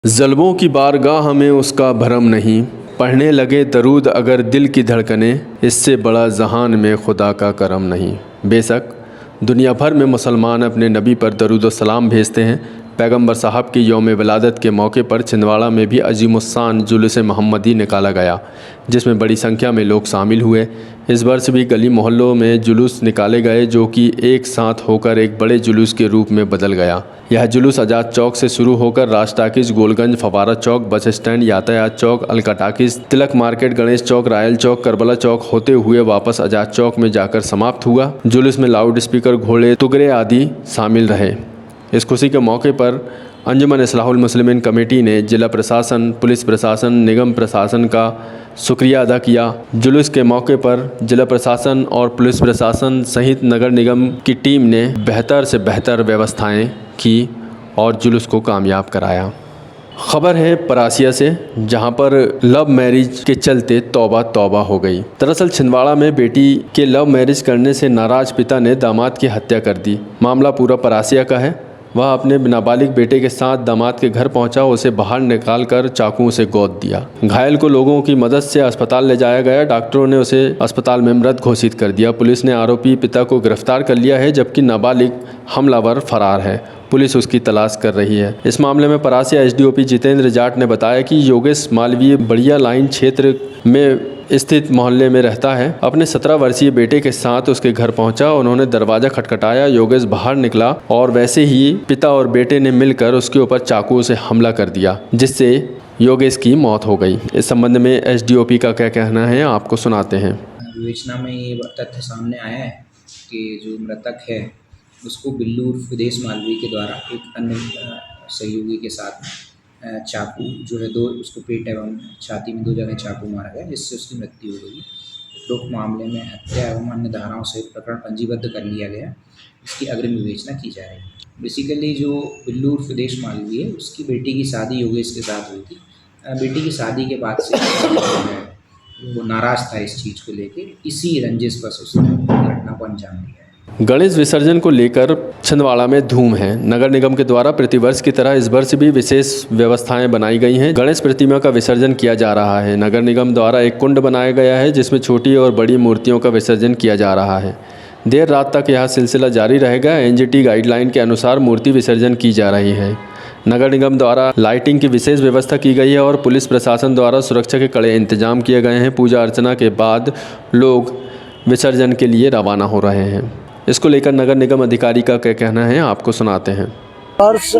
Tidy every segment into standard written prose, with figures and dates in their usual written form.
ज़ल्मों की बारगाह में उसका भरम नहीं, पढ़ने लगे दरूद अगर दिल की धड़कनें, इससे बड़ा जहान में खुदा का करम नहीं। बेशक दुनिया भर में मुसलमान अपने नबी पर दरूद व सलाम भेजते हैं। पैगंबर साहब की यौम विलादत के मौके पर छिंदवाड़ा में भी अजीमुस्शान जुलूस मोहम्मदी निकाला गया, जिसमें बड़ी संख्या में लोग शामिल हुए। इस वर्ष भी गली मोहल्लों में जुलूस निकाले गए, जो कि एक साथ होकर एक बड़े जुलूस के रूप में बदल गया। यह जुलूस आज़ाद चौक से शुरू होकर राज टाकिज, गोलगंज, फवारा चौक, बस स्टैंड, यातायात चौक, अलका टाकिज, तिलक मार्केट, गणेश चौक, रायल चौक, करबला चौक होते हुए वापस आज़ाद चौक में जाकर समाप्त हुआ। जुलूस में लाउड स्पीकर, घोड़े, तुगरे आदि शामिल रहे। इस खुशी के मौके पर अंजुमन इस्लाहुल मुस्लिमीन कमेटी ने जिला प्रशासन, पुलिस प्रशासन, निगम प्रशासन का शुक्रिया अदा किया। जुलूस के मौके पर जिला प्रशासन और पुलिस प्रशासन सहित नगर निगम की टीम ने बेहतर से बेहतर व्यवस्थाएं की और जुलूस को कामयाब कराया। खबर है परासिया से, जहां पर लव मैरिज के चलते तौबा तौबा हो गई। दरअसल छिंदवाड़ा में बेटी के लव मैरिज करने से नाराज पिता ने दामाद की हत्या कर दी। मामला पूरा परासिया का है। वह अपने नाबालिग बेटे के साथ दामाद के घर पहुंचा, उसे बाहर निकालकर चाकुओं से गोद दिया। घायल को लोगों की मदद से अस्पताल ले जाया गया। डॉक्टरों ने उसे अस्पताल में मृत घोषित कर दिया। पुलिस ने आरोपी पिता को गिरफ्तार कर लिया है, जबकि नाबालिग हमलावर फरार है। पुलिस उसकी तलाश कर रही है। इस मामले में परासिया एसडीओपी जितेंद्र जाट ने बताया कि योगेश मालवीय बढ़िया लाइन क्षेत्र में स्थित मोहल्ले में रहता है। अपने 17 वर्षीय बेटे के साथ उसके घर पहुंचा। उन्होंने दरवाज़ा खटखटाया। योगेश बाहर निकला और वैसे ही पिता और बेटे ने मिलकर उसके ऊपर चाकू से हमला कर दिया, जिससे योगेश की मौत हो गई। इस संबंध में एसडीओपी का क्या कहना है, आपको सुनाते हैं। विवेचना में ये तथ्य सामने आया है कि जो मृतक है उसको बिल्लू उर्फ विदेश मालवीय के द्वारा एक अन्य सहयोगी के साथ चाकू जो है उसको पेट एवं छाती में 2 जगह चाकू मारा गया, जिससे उसकी मृत्यु हो गई। उपरोक्त मामले में हत्या एवं अन्य धाराओं से प्रकरण पंजीबद्ध कर लिया गया। इसकी अग्रिम विवेचना की जा रही है। बेसिकली जो बिल्लू उर्फ विदेश मालवीय है उसकी बेटी की शादी योगेश के साथ हुई थी। बेटी की शादी के बाद से वो नाराज़ था इस चीज़ को लेकर, इसी रंजिश बस उसने घटना को अंजाम दिया। गणेश विसर्जन को लेकर छिंदवाड़ा में धूम है। नगर निगम के द्वारा प्रतिवर्ष की तरह इस वर्ष भी विशेष व्यवस्थाएं बनाई गई हैं। गणेश प्रतिमा का विसर्जन किया जा रहा है। नगर निगम द्वारा एक कुंड बनाया गया है, जिसमें छोटी और बड़ी मूर्तियों का विसर्जन किया जा रहा है। देर रात तक यह सिलसिला जारी रहेगा। एनजीटी गाइडलाइन के अनुसार मूर्ति विसर्जन की जा रही है। नगर निगम द्वारा लाइटिंग की विशेष व्यवस्था की गई है और पुलिस प्रशासन द्वारा सुरक्षा के कड़े इंतजाम किए गए हैं। पूजा अर्चना के बाद लोग विसर्जन के लिए रवाना हो रहे हैं। इसको लेकर नगर निगम अधिकारी का क्या कहना है, आपको सुनाते हैं। वर्ष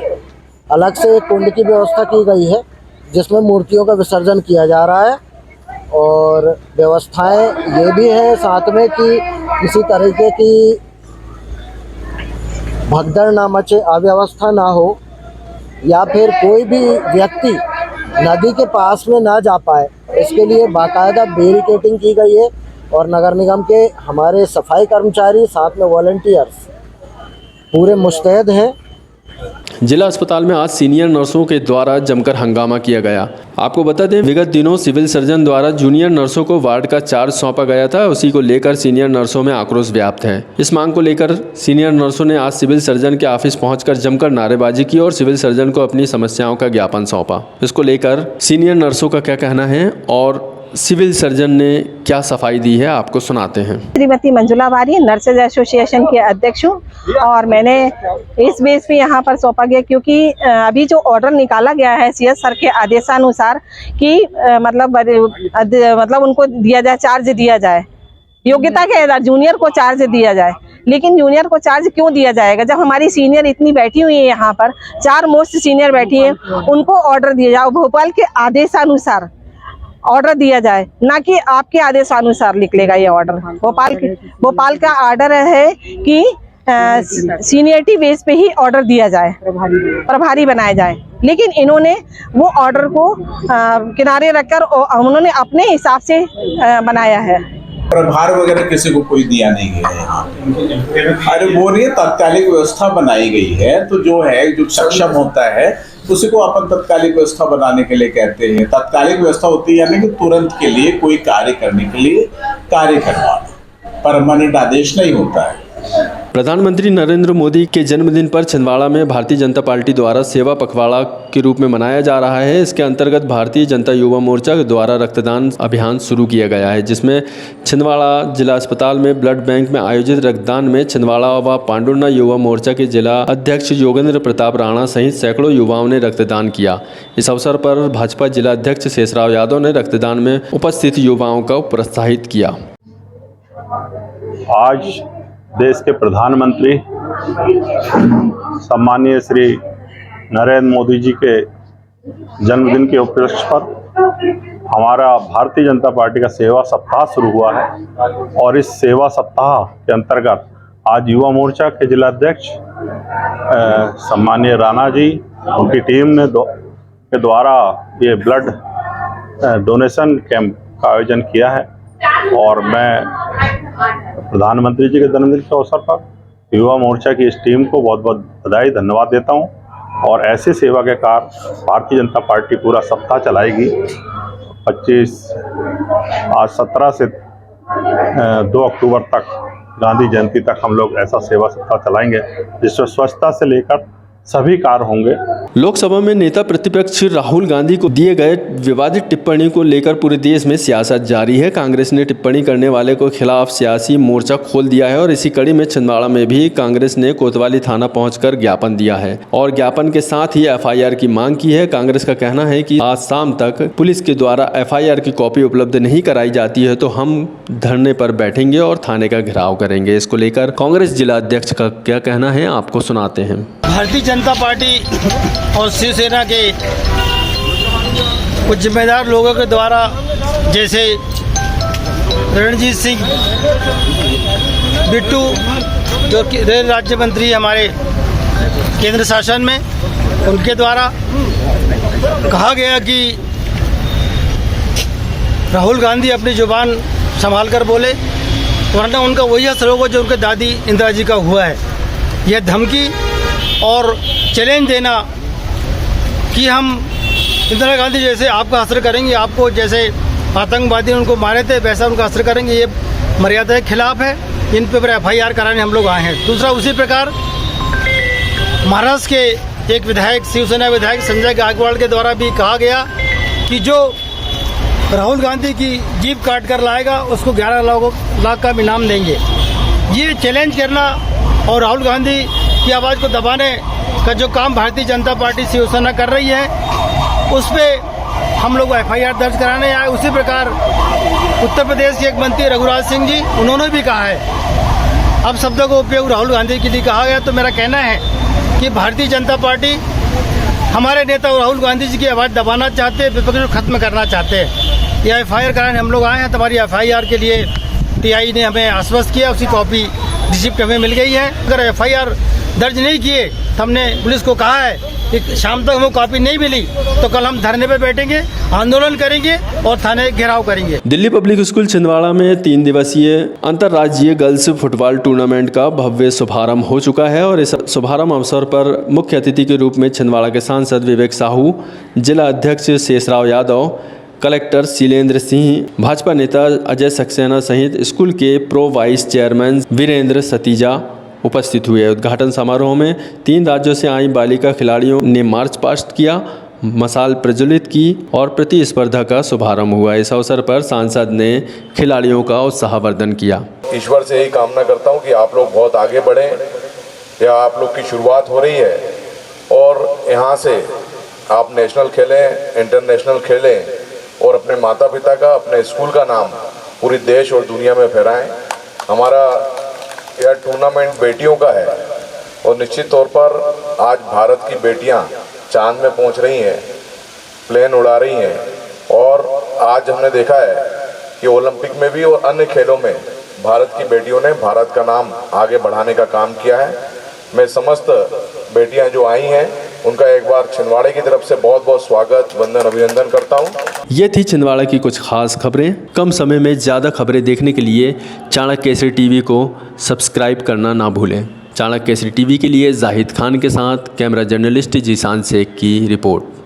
अलग से एक कुंड की व्यवस्था की गई है, जिसमें मूर्तियों का विसर्जन किया जा रहा है। और व्यवस्थाएं ये भी हैं साथ में कि किसी तरीके की भगदड़ ना मचे, अव्यवस्था ना हो, या फिर कोई भी व्यक्ति नदी के पास में ना जा पाए, इसके लिए बाकायदा बैरिकेडिंग की गई है। और नगर निगम के हमारे सफाई कर्मचारी साथ में वॉलंटियर्स पूरे मुस्तैद हैं। जिला अस्पताल में आज सीनियर नर्सों के द्वारा जमकर हंगामा किया गया। आपको बता दें, विगत दिनों सिविल सर्जन द्वारा जूनियर नर्सों को वार्ड का चार्ज सौंपा गया था। उसी को लेकर सीनियर नर्सों में आक्रोश व्याप्त है। इस मांग को लेकर सीनियर नर्सों ने आज सिविल सर्जन के ऑफिस पहुंचकर जमकर नारेबाजी की और सिविल सर्जन को अपनी समस्याओं का ज्ञापन सौंपा। इसको लेकर सीनियर नर्सों का क्या कहना है और सिविल सर्जन ने क्या सफाई दी है, आपको सुनाते हैं। श्रीमती मंजुला वारी, नर्सेज एसोसिएशन के अध्यक्ष हूँ और मैंने इस बेस पे यहाँ पर सौंपा गया क्योंकि अभी जो ऑर्डर निकाला गया है सीएस सर के आदेशानुसार कि मतलब उनको दिया जाए, चार्ज दिया जाए, योग्यता के आधार जूनियर को चार्ज दिया जाए। लेकिन जूनियर को चार्ज क्यों दिया जाएगा जब हमारी सीनियर इतनी बैठी हुई है, यहाँ पर 4 मोस्ट सीनियर बैठी है, उनको ऑर्डर दिया जाए। भोपाल के आदेशानुसार ऑर्डर दिया जाए, ना कि आपके आदेशानुसार निकलेगा ये ऑर्डर। भोपाल का ऑर्डर है कि सीनियरिटी बेस पे ही ऑर्डर दिया जाए, प्रभारी बनाया जाए। लेकिन इन्होंने वो ऑर्डर को किनारे रखकर उन्होंने अपने हिसाब से बनाया है। प्रभार वगैरह किसी को कोई दिया नहीं गया है यहाँ पे। अरे वो नहीं, तात्कालिक व्यवस्था बनाई गई है, तो जो है जो सक्षम होता है उसी को अपन तत्कालिक व्यवस्था बनाने के लिए कहते हैं। तात्कालिक व्यवस्था होती है यानी कि तुरंत के लिए कोई कार्य करने के लिए कार्य करवाना, परमानेंट आदेश नहीं होता है। प्रधानमंत्री नरेंद्र मोदी के जन्मदिन पर छिंदवाड़ा में भारतीय जनता पार्टी द्वारा सेवा पखवाड़ा के रूप में मनाया जा रहा है। इसके अंतर्गत भारतीय जनता युवा मोर्चा द्वारा रक्तदान अभियान शुरू किया गया है, जिसमें छिंदवाड़ा जिला अस्पताल में ब्लड बैंक में आयोजित रक्तदान में छिंदवाड़ा व पांडुर्ना युवा मोर्चा के जिला अध्यक्ष योगेंद्र प्रताप राणा सहित सैकड़ों युवाओं ने रक्तदान किया। इस अवसर पर भाजपा जिला अध्यक्ष शेषराव यादव ने रक्तदान में उपस्थित युवाओं को प्रोत्साहित किया। आज देश के प्रधानमंत्री सम्मानीय श्री नरेंद्र मोदी जी के जन्मदिन के उपलक्ष्य पर हमारा भारतीय जनता पार्टी का सेवा सप्ताह शुरू हुआ है और इस सेवा सप्ताह के अंतर्गत आज युवा मोर्चा के जिला अध्यक्ष सम्मानीय राणा जी उनकी टीम ने के द्वारा ये ब्लड डोनेशन कैंप का आयोजन किया है और मैं प्रधानमंत्री जी के जन्मदिन के अवसर पर युवा मोर्चा की इस टीम को बहुत बहुत बधाई धन्यवाद देता हूं और ऐसे सेवा के कार्य भारतीय जनता पार्टी पूरा सप्ताह चलाएगी। 17 से 2 अक्टूबर तक गांधी जयंती तक हम लोग ऐसा सेवा सप्ताह चलाएंगे जिसमें स्वच्छता से लेकर सभी कार्य होंगे। लोकसभा में नेता प्रतिपक्ष राहुल गांधी को दिए गए विवादित टिप्पणी को लेकर पूरे देश में सियासत जारी है। कांग्रेस ने टिप्पणी करने वाले को खिलाफ सियासी मोर्चा खोल दिया है और इसी कड़ी में छिंदवाड़ा में भी कांग्रेस ने कोतवाली थाना पहुंचकर ज्ञापन दिया है और ज्ञापन के साथ ही एफआईआर की मांग की है। कांग्रेस का कहना है कि आज शाम तक पुलिस के द्वारा एफआईआर की कॉपी उपलब्ध नहीं कराई जाती है तो हम धरने पर बैठेंगे और थाने का घेराव करेंगे। इसको लेकर कांग्रेस जिला अध्यक्ष का क्या कहना है, आपको सुनाते हैं। भारतीय जनता पार्टी और शिवसेना के कुछ जिम्मेदार लोगों के द्वारा जैसे रणजीत सिंह बिट्टू जो कि रेल राज्य मंत्री हमारे केंद्र शासन में, उनके द्वारा कहा गया कि राहुल गांधी अपनी जुबान संभाल कर बोले वरना उनका वही असर होगा जो उनके दादी इंदिरा जी का हुआ है। यह धमकी और चैलेंज देना कि हम इंदिरा गांधी जैसे आपका असर करेंगे, आपको जैसे आतंकवादी उनको मारे थे वैसा उनका असर करेंगे, ये मर्यादा के खिलाफ है। इन पे एफआईआर कराने हम लोग आए हैं। दूसरा, उसी प्रकार महाराष्ट्र के एक विधायक शिवसेना विधायक संजय गायकवाड़ के द्वारा भी कहा गया कि जो राहुल गांधी की जीप काट कर लाएगा उसको 11 लाख का इनाम देंगे। ये चैलेंज करना और राहुल गांधी की आवाज़ को दबाने का जो काम भारतीय जनता पार्टी शिवसेना कर रही है उस पर हम लोग एफआईआर दर्ज कराने आए। उसी प्रकार उत्तर प्रदेश के एक मंत्री रघुराज सिंह जी, उन्होंने भी कहा है अब शब्दों का उपयोग राहुल गांधी के लिए कहा गया। तो मेरा कहना है कि भारतीय जनता पार्टी हमारे नेता राहुल गांधी जी की आवाज़ दबाना चाहते हैं, विपक्ष को खत्म करना चाहते हैं। यह एफआईआर कराने हम लोग आए हैं। तुम्हारी एफआईआर के लिए टीआई ने हमें आश्वस्त किया, उसकी कॉपी रिसिप्ट हमें मिल गई है। अगर एफआईआर दर्ज नहीं किए तो हमने पुलिस को कहा है कि शाम तक हमें कॉपी नहीं मिली तो कल हम धरने पर बैठेंगे, आंदोलन करेंगे और थाने घेराव करेंगे। दिल्ली पब्लिक स्कूल छिंदवाड़ा में 3 दिवसीय अंतर्राज्यीय गर्ल्स फुटबॉल टूर्नामेंट का भव्य शुभारंभ हो चुका है और इस शुभारंभ अवसर पर मुख्य अतिथि के रूप में छिंदवाड़ा के सांसद विवेक साहू, जिला अध्यक्ष शेषराव यादव, कलेक्टर शीलेंद्र सिंह, भाजपा नेता अजय सक्सेना सहित स्कूल के pro vice chairman Virendra Satija उपस्थित हुए। उद्घाटन समारोह में 3 राज्यों से आई बालिका खिलाड़ियों ने मार्च पास्ट किया, मशाल प्रज्वलित की और प्रतिस्पर्धा का शुभारंभ हुआ। इस अवसर पर सांसद ने खिलाड़ियों का उत्साहवर्धन किया। ईश्वर से यही कामना करता हूं कि आप लोग बहुत आगे बढ़ें। या आप लोग की शुरुआत हो रही है और यहाँ से आप नेशनल खेलें, इंटरनेशनल खेलें और अपने माता पिता का, अपने स्कूल का नाम पूरे देश और दुनिया में फहराएं। हमारा यह टूर्नामेंट बेटियों का है और निश्चित तौर पर आज भारत की बेटियां चांद में पहुंच रही हैं, प्लेन उड़ा रही हैं और आज हमने देखा है कि ओलंपिक में भी और अन्य खेलों में भारत की बेटियों ने भारत का नाम आगे बढ़ाने का काम किया है। मैं समस्त बेटियां जो आई हैं उनका एक बार छिंदवाड़े की तरफ से बहुत बहुत स्वागत, वंदन, अभिनंदन करता हूं। ये थी छिंदवाड़ा की कुछ खास खबरें। कम समय में ज़्यादा खबरें देखने के लिए चाणक्य केसरी टीवी को सब्सक्राइब करना ना भूलें। चाणक्य केसरी टीवी के लिए जाहिद खान के साथ कैमरा जर्नलिस्ट जीशान शेख की रिपोर्ट।